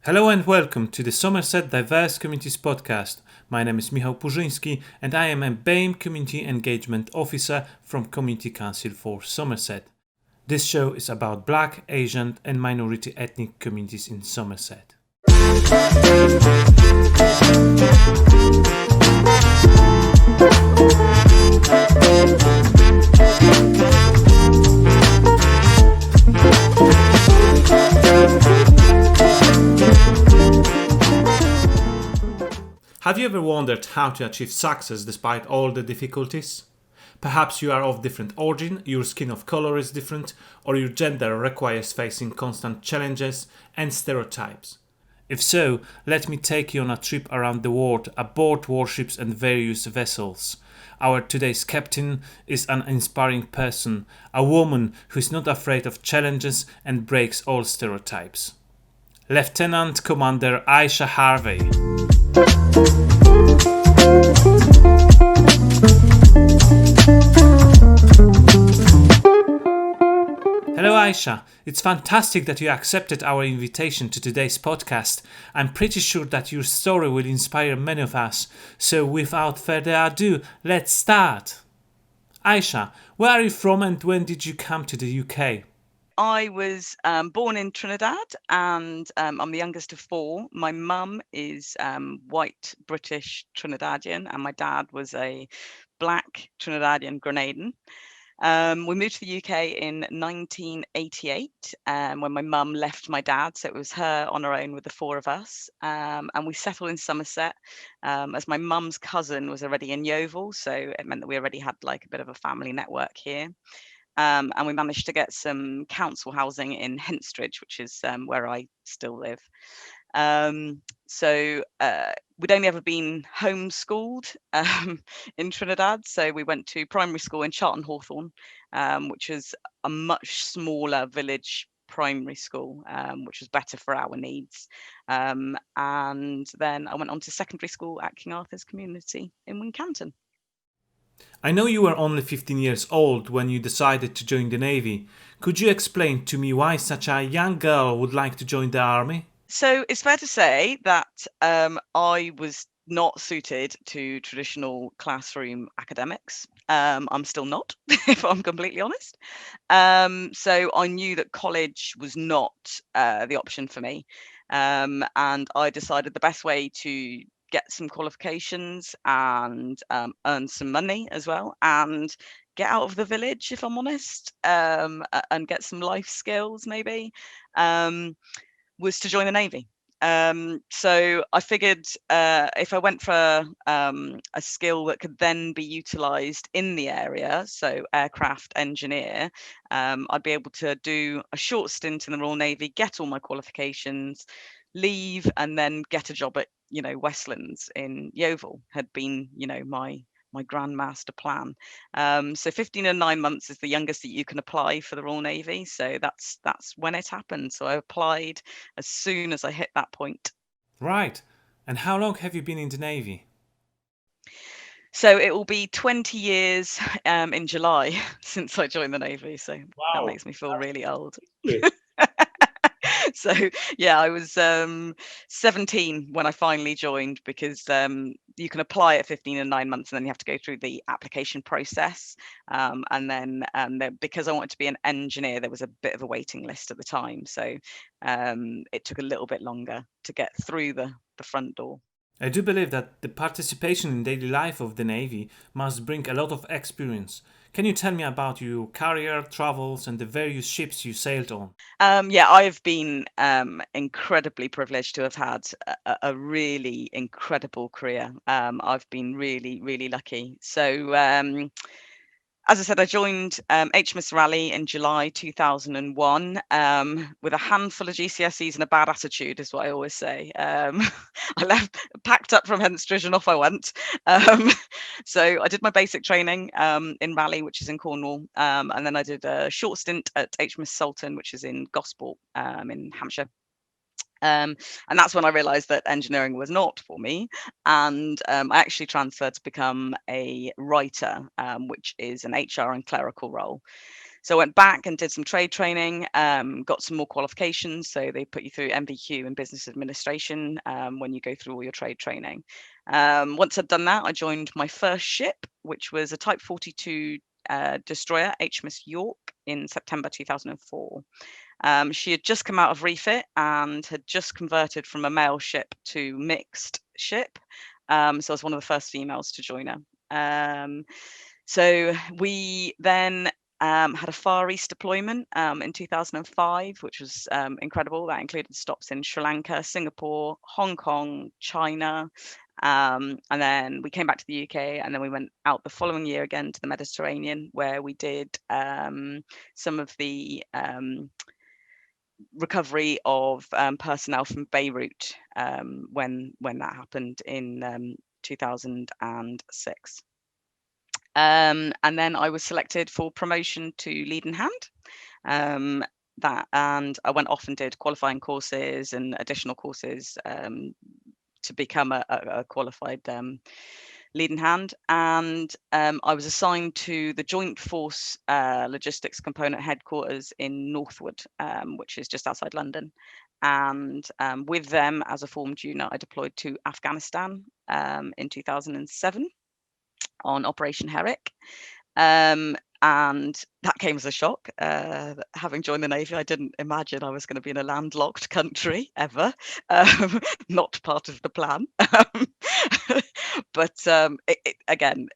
Hello and welcome to the Somerset Diverse Communities podcast. My name is Michał Purzyński and I am a BAME Community Engagement Officer from Community Council for Somerset. This show is about Black, Asian and minority ethnic communities in Somerset. Have you ever wondered how to achieve success despite all the difficulties? Perhaps you are of different origin, your skin of color is different, or your gender requires facing constant challenges and stereotypes. If so, let me take you on a trip around the world aboard warships and various vessels. Our today's captain is an inspiring person, a woman who is not afraid of challenges and breaks all stereotypes. Lt Commander Isha Harvey. Hello Aisha, it's fantastic that you accepted our invitation to today's podcast. I'm pretty sure that your story will inspire many of us, so without further ado, let's start. Aisha, where are you from and when did you come to the UK? I was born in Trinidad and I'm the youngest of four. My mum is white British Trinidadian and my dad was a black Trinidadian Grenadian. We moved to the UK in 1988 when my mum left my dad. So it was her on her own with the four of us. And we settled in Somerset as my mum's cousin was already in Yeovil. So it meant that we already had like a bit of a family network here. And we managed to get some council housing in Henstridge, which is where I still live. So we'd only ever been homeschooled in Trinidad. So we went to primary school in Charlton Hawthorne, which is a much smaller village primary school, which was better for our needs. And then I went on to secondary school at King Arthur's Community in Wincanton. I know you were only 15 years old when you decided to join the Navy. Could you explain to me why such a young girl would like to join the army? So it's fair to say that I was not suited to traditional classroom academics. I'm still not, if I'm completely honest. So I knew that college was not the option for me. And I decided the best way to get some qualifications and earn some money as well and get out of the village, if I'm honest, and get some life skills maybe, was to join the Navy. So I figured if I went for a skill that could then be utilised in the area, so aircraft engineer, I'd be able to do a short stint in the Royal Navy, get all my qualifications, leave, and then get a job at Westlands in Yeovil had been my grand master plan. So 15 and 9 months is the youngest that you can apply for the Royal Navy. So that's when it happened. So I applied as soon as I hit that point. Right. And how long have you been in the Navy? So it will be 20 years in July since I joined the Navy. So Wow. that makes me feel really old. So yeah, I was 17 when I finally joined because you can apply at 15 and 9 months and then you have to go through the application process. And then because I wanted to be an engineer, there was a bit of a waiting list at the time. So it took a little bit longer to get through the front door. I do believe that the participation in daily life of the Navy must bring a lot of experience. Can you tell me about your career, travels, and the various ships you sailed on? Yeah, I've been incredibly privileged to have had a really incredible career. I've been really, really lucky. So as I said, I joined HMS Raleigh in July 2001 with a handful of GCSEs and a bad attitude, is what I always say. I packed up from Henstridge and off I went. So I did my basic training in Raleigh, which is in Cornwall, and then I did a short stint at HMS Sultan, which is in Gosport in Hampshire. And that's when I realized that engineering was not for me. And I actually transferred to become a writer, which is an HR and clerical role. So I went back and did some trade training, got some more qualifications. So they put you through MVQ in business administration when you go through all your trade training. Once I'd done that, I joined my first ship, which was a Type 42 destroyer, HMS York, in September 2004. She had just come out of refit and had just converted from a mail ship to mixed ship. So I was one of the first females to join her. So we then had a Far East deployment in 2005, which was incredible. That included stops in Sri Lanka, Singapore, Hong Kong, China. And then we came back to the UK, and then we went out the following year again to the Mediterranean, where we did some of the recovery of personnel from Beirut when that happened in 2006. And then I was selected for promotion to lead in hand. And I went off and did qualifying courses and additional courses to become a qualified lead in hand. And I was assigned to the Joint Force Logistics Component Headquarters in Northwood, which is just outside London. And with them, as a formed unit, I deployed to Afghanistan in 2007 on Operation Herrick. And that came as a shock. Having joined the Navy, I didn't imagine I was going to be in a landlocked country ever. Not part of the plan. But again,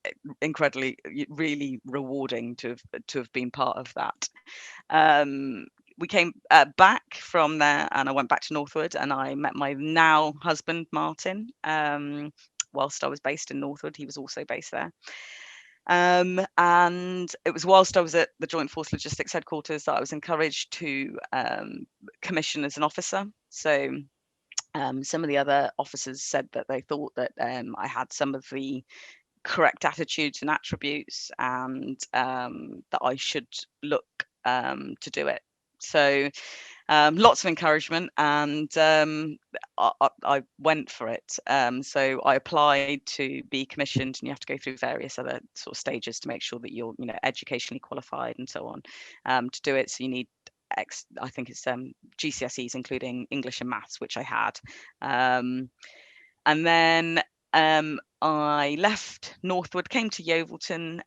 incredibly, really rewarding to have been part of that. We came back from there, and I went back to Northwood, and I met my now husband, Martin. Whilst I was based in Northwood, he was also based there. And it was whilst I was at the Joint Force Logistics Headquarters that I was encouraged to commission as an officer. So some of the other officers said that they thought that I had some of the correct attitudes and attributes, and that I should look to do it. So lots of encouragement, and I went for it. So I applied to be commissioned, and you have to go through various other sort of stages to make sure that you're, educationally qualified and so on to do it. So you need I think it's GCSEs, including English and maths, which I had. And then I left Northwood, came to Yeovilton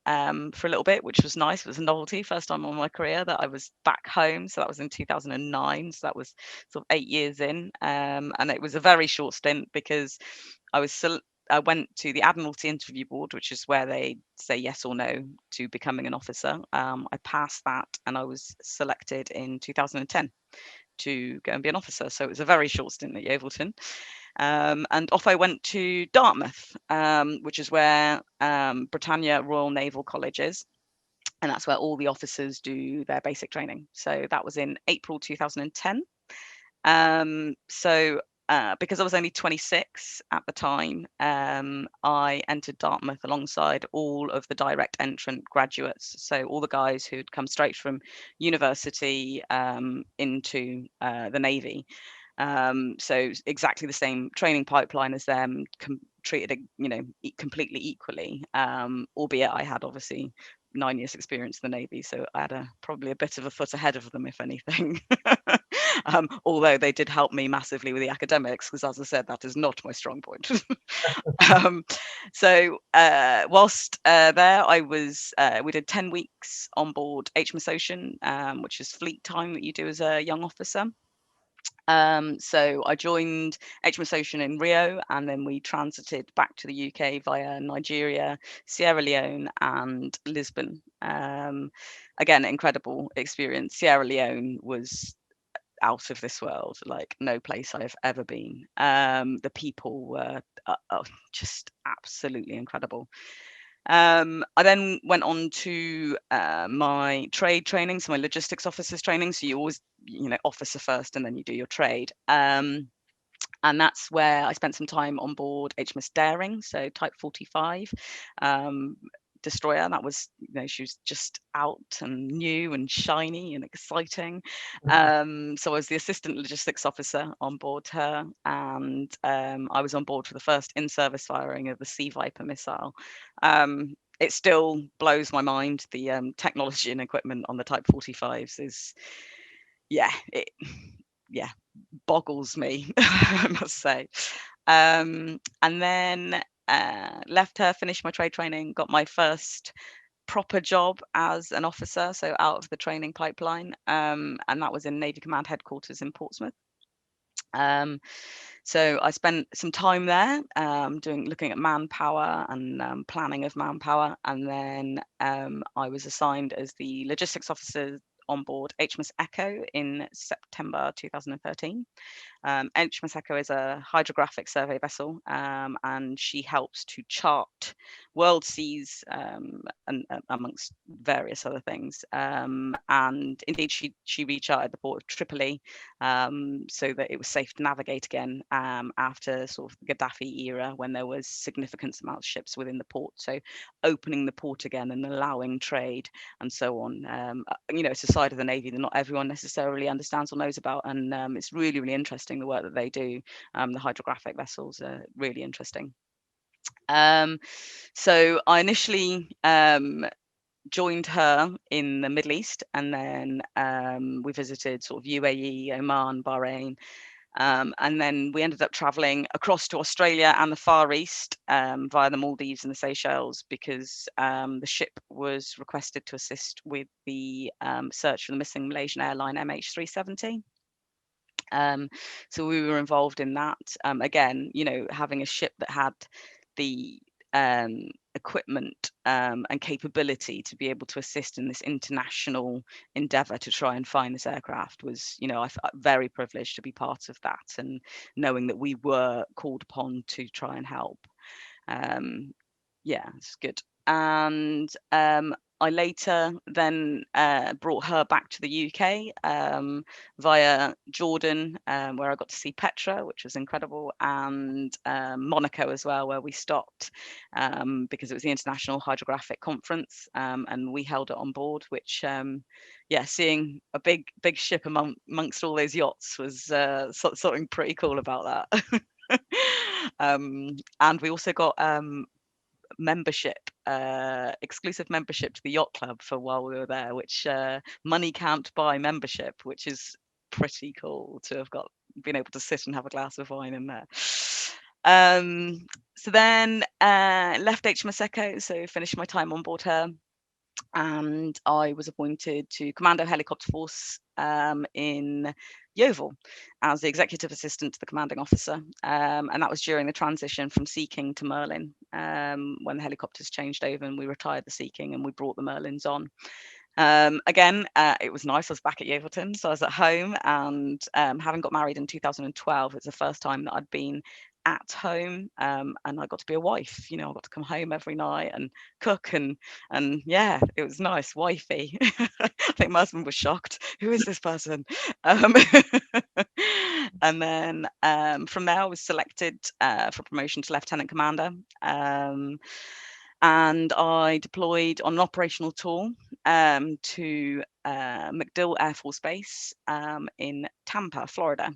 for a little bit, which was nice. It was a novelty, first time in my career that I was back home. So that was in 2009. So that was sort of 8 years in. And it was a very short stint because I went to the Admiralty Interview Board, which is where they say yes or no to becoming an officer. I passed that, and I was selected in 2010 to go and be an officer. So it was a very short stint at Yeovilton. And off I went to Dartmouth, which is where Britannia Royal Naval College is. And that's where all the officers do their basic training. So that was in April 2010. Because I was only 26 at the time, I entered Dartmouth alongside all of the direct entrant graduates. So all the guys who'd come straight from university into the Navy. So exactly the same training pipeline as them, treated completely equally, albeit I had obviously 9 years experience in the Navy, so I had probably a bit of a foot ahead of them, if anything. Although they did help me massively with the academics, because as I said, that is not my strong point. So whilst there, we did 10 weeks on board HMS Ocean, which is fleet time that you do as a young officer. So I joined HMS Ocean in Rio, and then we transited back to the UK via Nigeria, Sierra Leone, and Lisbon. Again, incredible experience. Sierra Leone was out of this world, like no place I've ever been. The people were just absolutely incredible. I then went on to my trade training, so my logistics officers training. So you always, officer first, and then you do your trade. And that's where I spent some time on board HMS Daring, so Type 45 destroyer. That was, she was just out and new and shiny and exciting. So I was the assistant logistics officer on board her, and I was on board for the first in-service firing of the Sea Viper missile. it still blows my mind. The technology and equipment on the Type 45s is, yeah, it boggles me, I must say. And then left her, finished my trade training, got my first proper job as an officer, so out of the training pipeline, and that was in Navy Command headquarters in Portsmouth. So I spent some time there, looking at manpower and planning of manpower, and then I was assigned as the logistics officer on board HMS Echo in September 2013. HMS Echo is a hydrographic survey vessel, and she helps to chart world seas, and amongst various other things. And indeed, she recharted the port of Tripoli, so that it was safe to navigate again, after sort of the Gaddafi era, when there was significant amount of ships within the port. So opening the port again and allowing trade and so on. It's a side of the Navy that not everyone necessarily understands or knows about, and it's really, really interesting the work that they do. The hydrographic vessels are really interesting. So I initially joined her in the Middle East, and then we visited sort of UAE, Oman, Bahrain. And then we ended up traveling across to Australia and the Far East, via the Maldives and the Seychelles, because the ship was requested to assist with the search for the missing Malaysian airline MH370. So we were involved in that. Again, having a ship that had the equipment and capability to be able to assist in this international endeavour to try and find this aircraft was, I felt very privileged to be part of that, and knowing that we were called upon to try and help. Yeah, it's good. And I later then brought her back to the UK, via Jordan, where I got to see Petra, which was incredible, and Monaco as well, where we stopped, because it was the International Hydrographic Conference, and we held it on board, which, seeing a big ship amongst all those yachts was something pretty cool about that. And we also got membership, exclusive membership to the yacht club for while we were there, which money can't buy membership, which is pretty cool to have been able to sit and have a glass of wine in there. So then left HMS Echo, so finished my time on board her, and I was appointed to Commando Helicopter Force in Yeovil as the executive assistant to the commanding officer, and that was during the transition from Sea King to Merlin, when the helicopters changed over and we retired the Sea King and we brought the Merlins on. Again, it was nice. I was back at Yeovilton, so I was at home, and having got married in 2012, it's the first time that I'd been at home, and I got to be a wife. I got to come home every night and cook, and yeah, it was nice, wifey. I think my husband was shocked. Who is this person? And then from there, I was selected for promotion to lieutenant commander. And I deployed on an operational tour to MacDill Air Force Base in Tampa, Florida.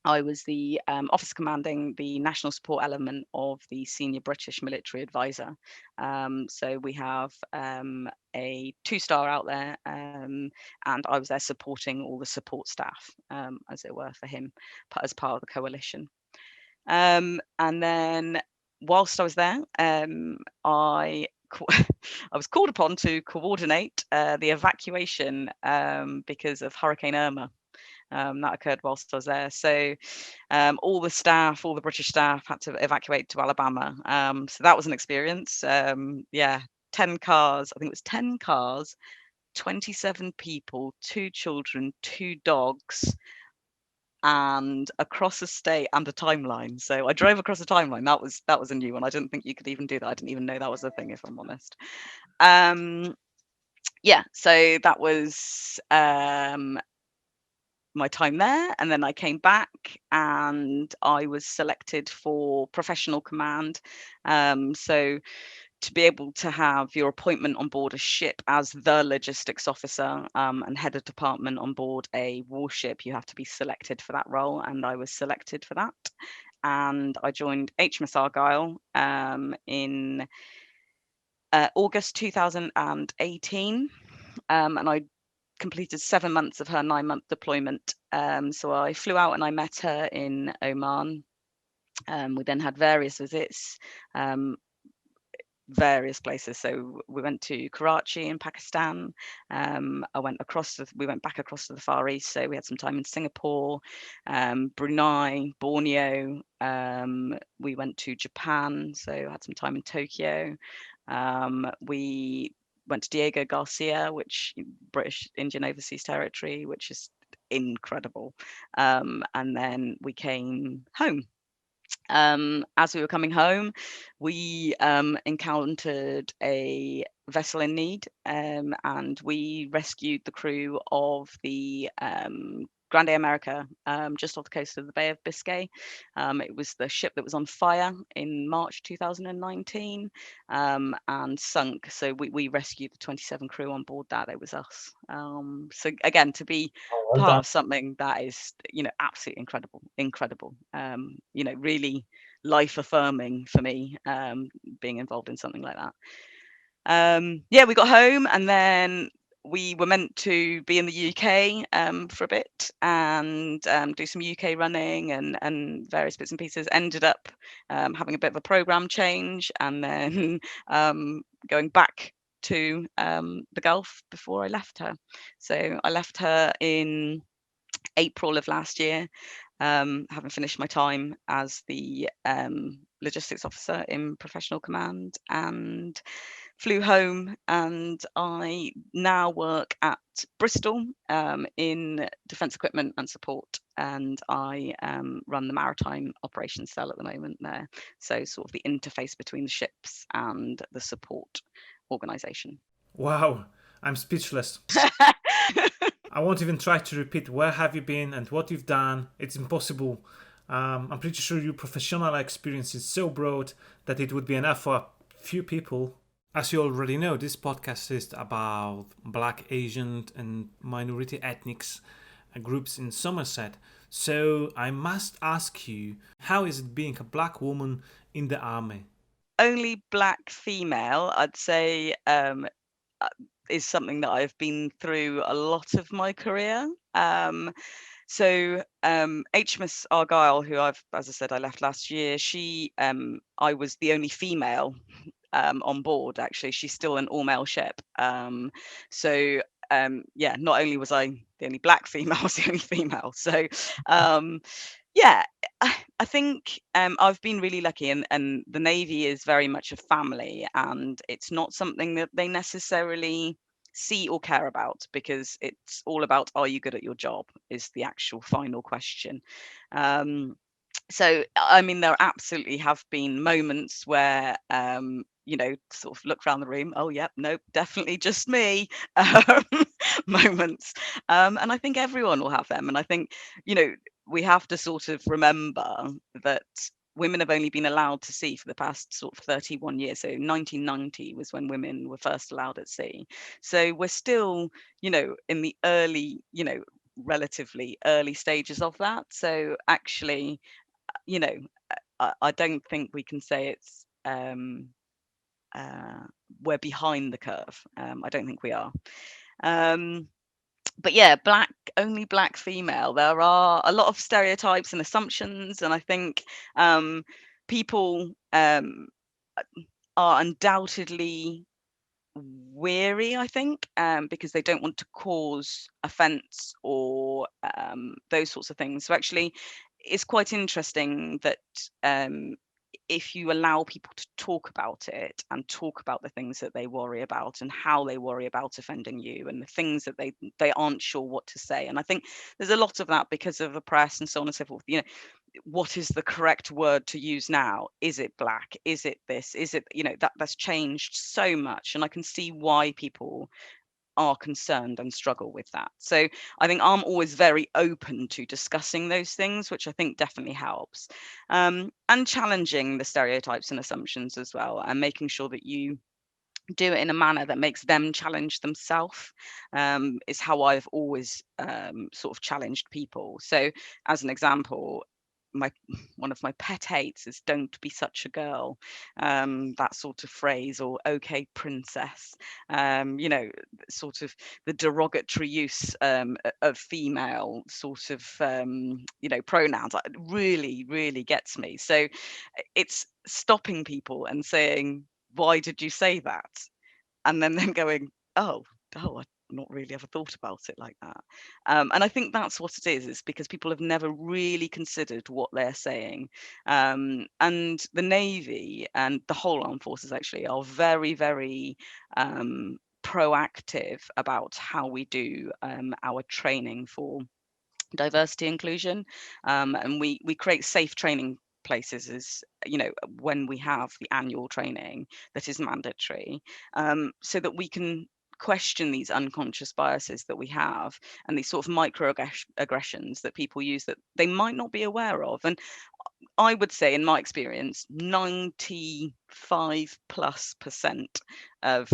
I was the officer commanding the national support element of the senior British military advisor. So we have a 2-star out there, and I was there supporting all the support staff, as it were, for him as part of the coalition. And then whilst I was there, I was called upon to coordinate the evacuation because of Hurricane Irma. That occurred whilst I was there. So all the British staff had to evacuate to Alabama. So that was an experience. 10 cars, I think it was 10 cars, 27 people, 2 children, 2 dogs, and across a state and a timeline. So I drove across a timeline. That was a new one. I didn't think you could even do that. I didn't even know that was a thing, if I'm honest. So that was my time there, and then I came back and I was selected for professional command. So to be able to have your appointment on board a ship as the logistics officer and head of department on board a warship, you have to be selected for that role, and I was selected for that. And I joined HMS Argyle in August 2018, and I completed 7 months of her 9-month deployment. So I flew out and I met her in Oman. We then had various visits, various places. So we went to Karachi in Pakistan. We went back across to the Far East. So we had some time in Singapore, Brunei, Borneo. We went to Japan. So had some time in Tokyo. We went to Diego Garcia, which British Indian Overseas Territory, which is incredible. And then we came home. As we were coming home, we encountered a vessel in need, and we rescued the crew of the Grande America, just off the coast of the Bay of Biscay. It was the ship that was on fire in March 2019, and sunk. So we rescued the 27 crew on board that. It was us. So again, to be Oh, well part done. of something that is, absolutely incredible. Really life affirming for me, being involved in something like that. We got home, and then we were meant to be in the UK for a bit and do some UK running and various bits and pieces. Ended up having a bit of a program change, and then going back to the Gulf before I left her. So I left her in April of last year, having finished my time as the logistics officer in professional command, and flew home. And I now work at Bristol in defence equipment and support, and I run the maritime operations cell at the moment there. So sort of the interface between the ships and the support organisation. Wow, I'm speechless. I won't even try to repeat where have you been and what you've done. It's impossible. I'm pretty sure your professional experience is so broad that it would be enough for a few people. As you already know, this podcast is about Black, Asian, and minority ethnics groups in Somerset. So I must ask you, how is it being a Black woman in the army? Only Black female, I'd say, is something that I've been through a lot of my career. HMS Argyle, who as I said, I left last year, I was the only female on board. Actually, she's still an all-male ship. Not only was I the only Black female, I was the only female. So, yeah, I think I've been really lucky, and the Navy is very much a family, and it's not something that they necessarily see or care about, because it's all about, are you good at your job, is the actual final question. So I mean, there absolutely have been moments where sort of look around the room, oh yep, nope, definitely just me, moments. And I think everyone will have them, and I think, we have to sort of remember that women have only been allowed to sea for the past sort of 31 years. So 1990 was when women were first allowed at sea. So we're still, in the early, relatively early stages of that. So actually, you know, I don't think we can say it's we're behind the curve. I don't think we are. But yeah, only Black female. There are a lot of stereotypes and assumptions, and I think people are undoubtedly weary, I think, because they don't want to cause offence or those sorts of things. So actually, it's quite interesting that if you allow people to talk about it and talk about the things that they worry about and how they worry about offending you and the things that they aren't sure what to say. And I think there's a lot of that because of the press and so on and so forth. What is the correct word to use now? Is it Black? Is it this? Is it, that's changed so much, and I can see why people are concerned and struggle with that. So I think I'm always very open to discussing those things, which I think definitely helps, and challenging the stereotypes and assumptions as well, and making sure that you do it in a manner that makes them challenge themselves, is how I've always sort of challenged people. So as an example, one of my pet hates is "don't be such a girl," that sort of phrase, or "okay, princess," sort of the derogatory use of female sort of pronouns. It really, really gets me. So it's stopping people and saying, "Why did you say that?" And then them going, "Oh, I not really ever thought about it like that." And I think that's what it is. It's because people have never really considered what they're saying. And the Navy and the whole armed forces actually are very, very proactive about how we do our training for diversity inclusion, and we create safe training places, as when we have the annual training that is mandatory, so that we can question these unconscious biases that we have, and these sort of microaggressions that people use that they might not be aware of. And I would say, in my experience, 95+% of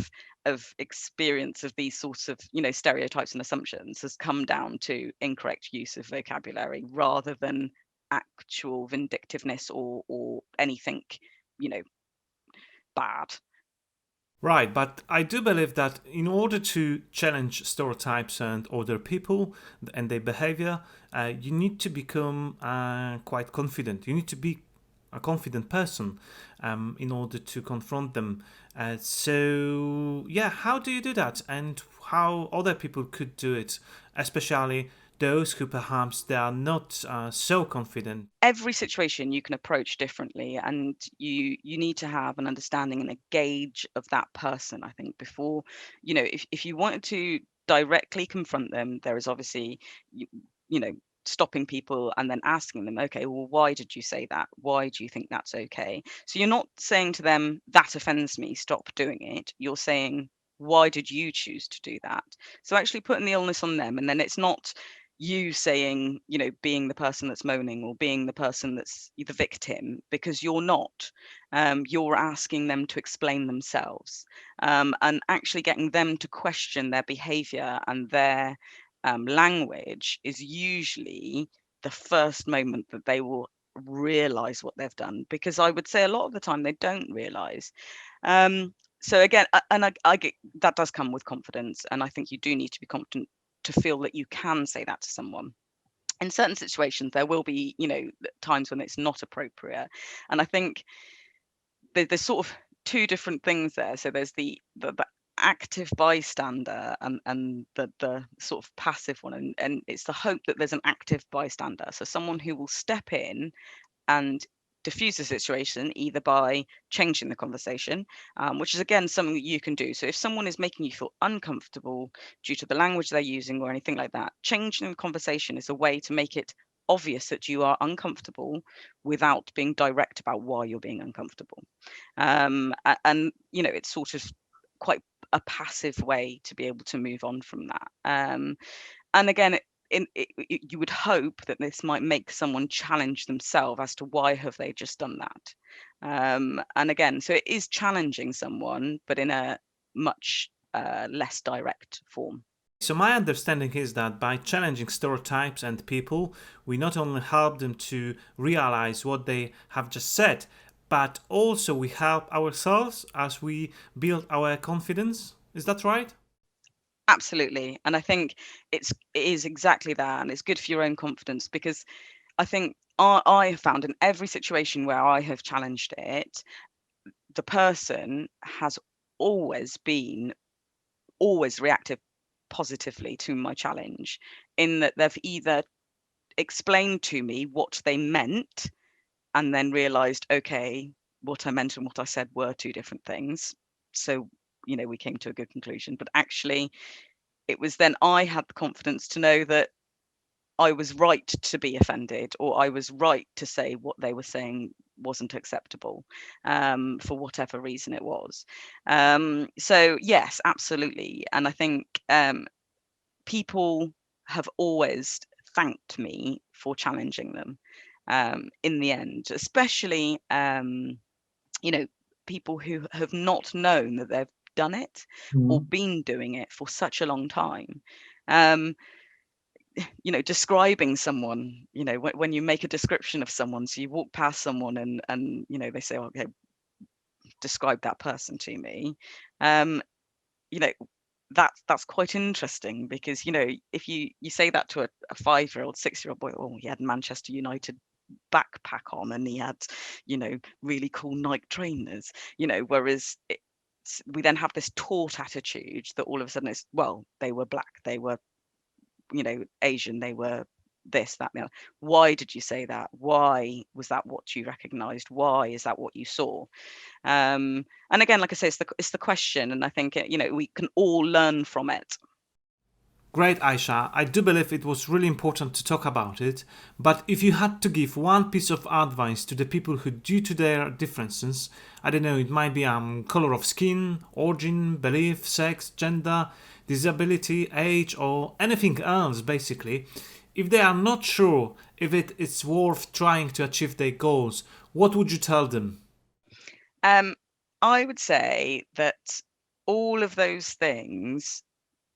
experience of these sorts of stereotypes and assumptions has come down to incorrect use of vocabulary rather than actual vindictiveness or anything you know bad. Right, but I do believe that in order to challenge stereotypes and other people and their behavior, you need to become quite confident. You need to be a confident person in order to confront them. Yeah, how do you do that? And how other people could do it, especially those who perhaps they are not so confident? Every situation you can approach differently, and you need to have an understanding and a gauge of that person, I think, before if you wanted to directly confront them. There is obviously you, you know stopping people and then asking them, okay, well, why did you say that? Why do you think that's okay? So you're not saying to them, that offends me, stop doing it. You're saying, why did you choose to do that? So actually putting the illness on them, and then it's not you saying, being the person that's moaning or being the person that's the victim, because you're not. You're asking them to explain themselves, and actually getting them to question their behavior and their language is usually the first moment that they will realize what they've done, because I would say a lot of the time they don't realize. So again, and I get that does come with confidence, and I think you do need to be confident to feel that you can say that to someone. In certain situations, there will be, times when it's not appropriate, and I think there's sort of two different things there. So there's the active bystander and the sort of passive one, and it's the hope that there's an active bystander, so someone who will step in and diffuse the situation either by changing the conversation, which is again something that you can do. So if someone is making you feel uncomfortable due to the language they're using or anything like that, changing the conversation is a way to make it obvious that you are uncomfortable without being direct about why you're being uncomfortable. And it's sort of quite a passive way to be able to move on from that. And again, you would hope that this might make someone challenge themselves as to why have they just done that. And again, so it is challenging someone, but in a much less direct form. So, my understanding is that by challenging stereotypes and people, we not only help them to realize what they have just said, but also we help ourselves as we build our confidence. Is that right? Absolutely. And I think it is exactly that. And it's good for your own confidence, because I think I have found in every situation where I have challenged it, the person has always been always reacted positively to my challenge, in that they've either explained to me what they meant and then realized, okay, what I meant and what I said were two different things. So, we came to a good conclusion. But actually, it was then I had the confidence to know that I was right to be offended, or I was right to say what they were saying wasn't acceptable, for whatever reason it was. So yes, absolutely. And I think people have always thanked me for challenging them, in the end, especially you know people who have not known that they've done it or Mm. been doing it for such a long time. um, describing someone, when you make a description of someone, so you walk past someone and they say, okay, describe that person to me. You know, that's quite interesting, because if you say that to a 5-year-old, 6-year-old boy, oh, he had Manchester United backpack on and he had really cool Nike trainers, whereas we then have this taught attitude that all of a sudden it's, well, they were black, they were Asian, they were this, that, and the other. Why did you say that? Why was that what you recognized? Why is that what you saw? And again, like I say, it's the question, and I think we can all learn from it. Great, Aisha. I do believe it was really important to talk about it, but if you had to give one piece of advice to the people who, due to their differences, I don't know, it might be color of skin, origin, belief, sex, gender, disability, age, or anything else, basically, if they are not sure if it is worth trying to achieve their goals, what would you tell them? I would say that all of those things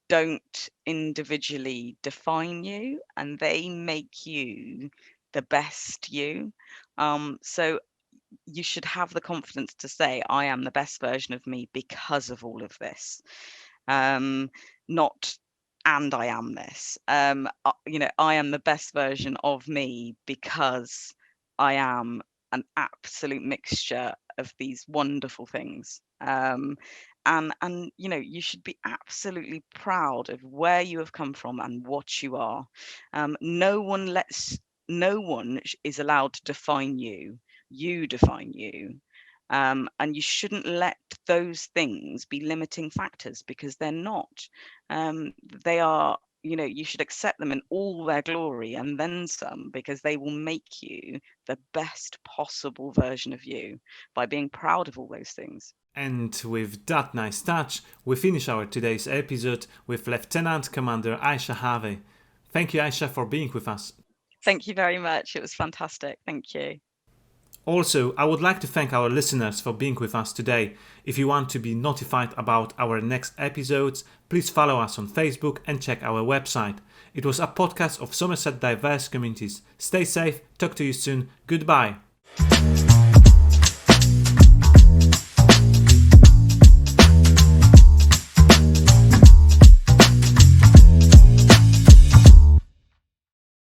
don't individually define you, and they make you the best you. So you should have the confidence to say, I am the best version of me because of all of this. Not, and I am this. I am the best version of me because I am an absolute mixture of these wonderful things. And you should be absolutely proud of where you have come from and what you are. No one is allowed to define you. You define you. And you shouldn't let those things be limiting factors, because they're not. They are, you should accept them in all their glory and then some, because they will make you the best possible version of you by being proud of all those things. And with that nice touch, we finish our today's episode with Lieutenant Commander Isha Harvey. Thank you, Aisha, for being with us. Thank you very much. It was fantastic. Thank you. Also, I would like to thank our listeners for being with us today. If you want to be notified about our next episodes, please follow us on Facebook and check our website. It was a podcast of Somerset Diverse Communities. Stay safe, talk to you soon, goodbye.